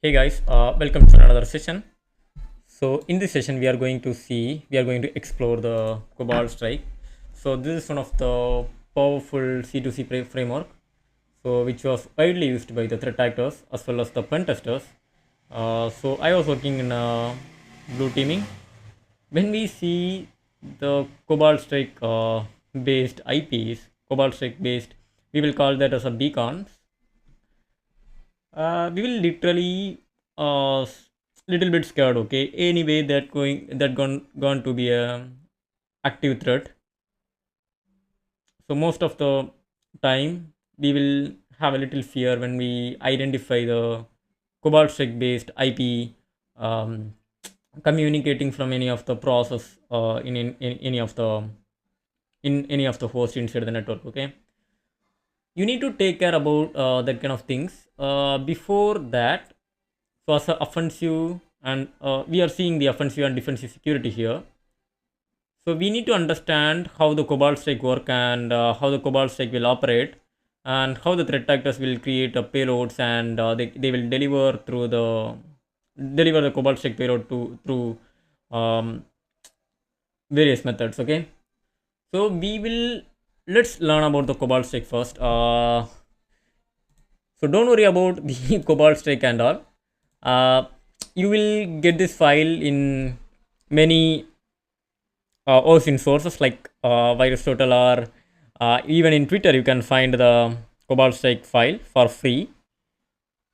Hey guys, welcome to another session. So in this session, we are going to explore the Cobalt Strike. So this is one of the powerful C2C framework, so which was widely used by the threat actors as well as the pen testers. So I was working in blue teaming. When we see the Cobalt Strike based IPs, Cobalt Strike based, we will call that as a beacons. We will literally little bit scared. Okay, anyway that gone to be a active threat. So most of the time we will have a little fear when we identify the Cobalt Strike based IP communicating from any of the process in any of the host inside the network. Okay, you need to take care about that kind of things. Before that, so as a offensive, and we are seeing the offensive and defensive security here. So we need to understand how the Cobalt Strike work and how the Cobalt Strike will operate, and how the threat actors will create payloads, and they will deliver the Cobalt Strike payload to through um, various methods. Okay, so let's learn about the Cobalt Strike first. So don't worry about the Cobalt Strike and all. Uh, you will get this file in many OSINT sources like VirusTotal, or even in Twitter you can find the Cobalt Strike file for free.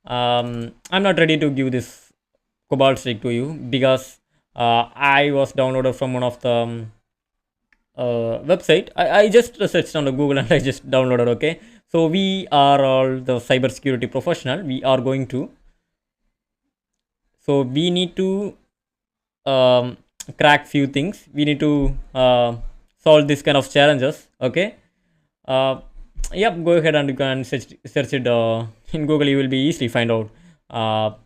I'm not ready to give this Cobalt Strike to you because I was downloaded from one of the website. I just searched on the Google and I just downloaded. Okay, so we are all the cybersecurity professional. We are going to, so we need to crack few things. We need to solve this kind of challenges. Okay, uh, yep, go ahead and you can search it in Google. You will be easily find out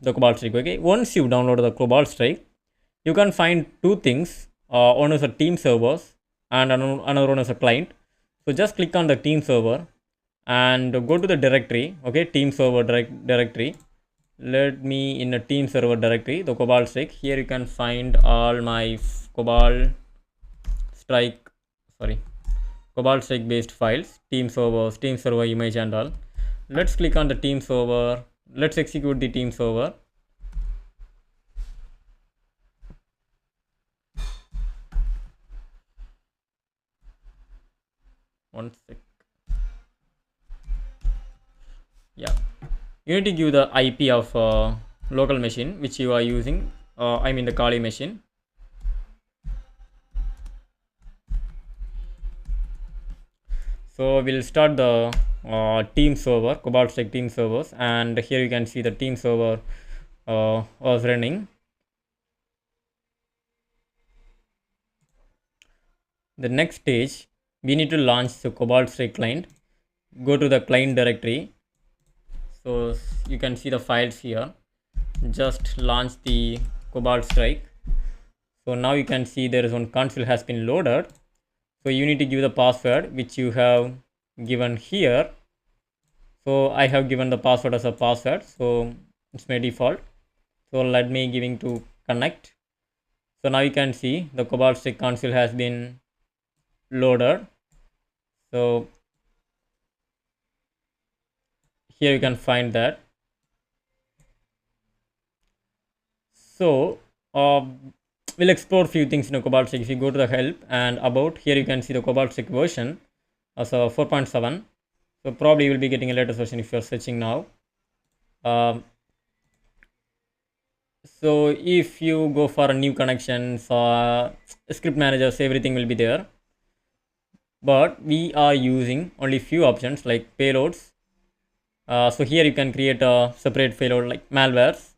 the Cobalt Strike. Okay, once you download the Cobalt Strike, you can find two things. One is a team servers and another one is a client. So just click on the team server and go to the directory. Okay, team server directory. Let me in a team server directory, the Cobalt Strike. Here you can find all my Cobalt Strike, sorry, Cobalt Strike based files, team servers, team server image and all. Let's click on the team server. Let's execute the team server. One sec. Yeah, you need to give the IP of local machine which you are using. I mean the Kali machine. So we'll start the team server, Cobalt Strike team servers, and here you can see the team server was running. The next stage, we need to launch the Cobalt Strike client. Go to the client directory. So you can see the files here. Just launch the Cobalt Strike. So now you can see there is one console has been loaded. So you need to give the password which you have given here. So I have given the password as a password, so it's my default. So let me giving to connect. So now you can see the Cobalt Strike console has been loaded. So here you can find that. So we'll explore few things in a Cobalt Strike. If you go to the help and about, here you can see the Cobalt Strike version as a 4.7. So probably you will be getting a latest version if you're searching now. So if you go for a new connections, script managers, everything will be there. But we are using only few options like payloads. So here you can create a separate payload like malwares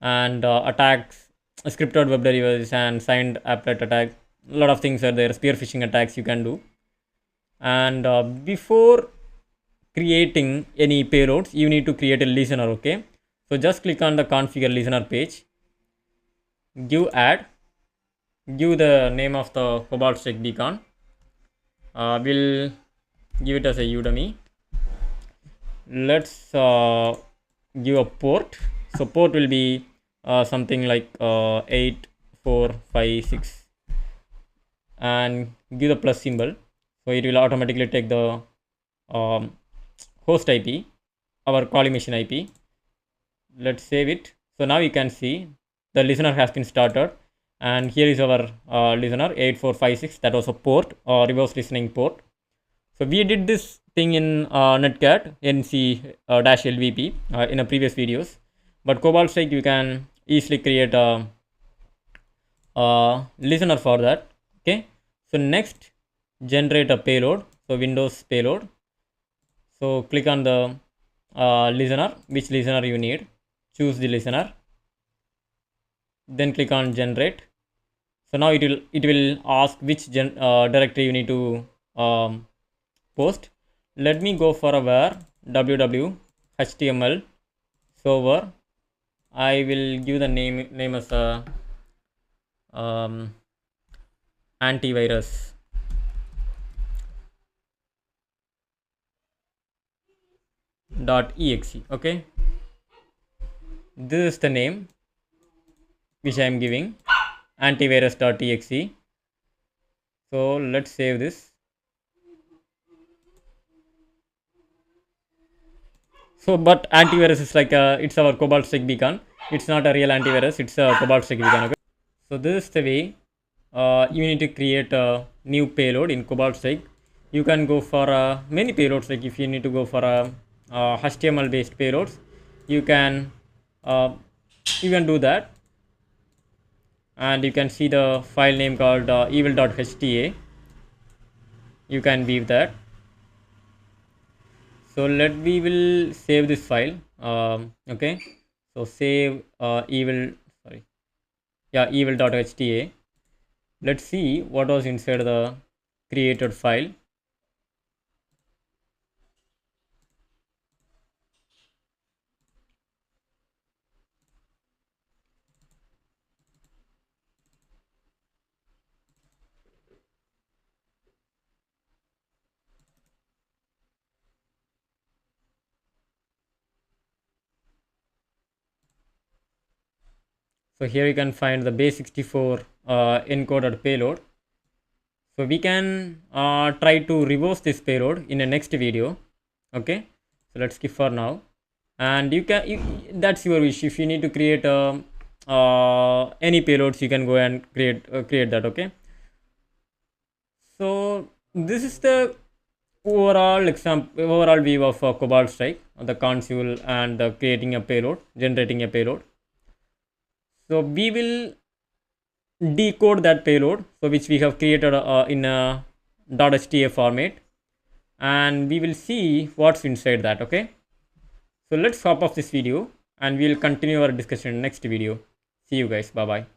and attacks, scripted web derivatives and signed applet attack. A lot of things are there. Spear phishing attacks you can do. And before creating any payloads, you need to create a listener. Okay, so just click on the configure listener page, give add, give the name of the Cobalt Strike beacon. We'll give it as a Udemy. Let's give a port. So port will be something like 8456 and give the plus symbol. So it will automatically take the um, host IP, our calling machine IP. Let's save it. So now you can see the listener has been started, and here is our listener 8456. That was a port or reverse listening port. So we did this thing in netcat nc dash lvp in a previous videos, but Cobalt Strike you can easily create a listener for that. Okay, so next generate a payload. So Windows payload. So click on the listener, which listener you need. Choose the listener. Then click on generate. So now it will ask which directory you need to post. Let me go for a var www html server. I will give the name as a um, antivirus .exe. Okay, this is the name which I am giving, antivirus.exe. So let's save this. So but antivirus is like it's our Cobalt Strike beacon. It's not a real antivirus, it's a Cobalt Strike beacon. Okay, so this is the way you need to create a new payload in Cobalt Strike. You can go for many payloads. Like if you need to go for a HTML based payloads, you can uh, even do that. And you can see the file name called evil.hta. You can view that. So we will save this file. Okay, so save evil.hta. Let's see what was inside the created file. So here you can find the base64 encoded payload. So we can try to reverse this payload in a next video. Okay, so let's skip for now. And that's your wish. If you need to create any payloads, you can go and create that. Okay, so this is the overall view of Cobalt Strike, the console, and creating a payload, generating a payload. So we will decode that payload, so which we have created in a .hta format, and we will see what's inside that. Okay, so let's hop off this video and we'll continue our discussion in next video. See you guys. Bye bye.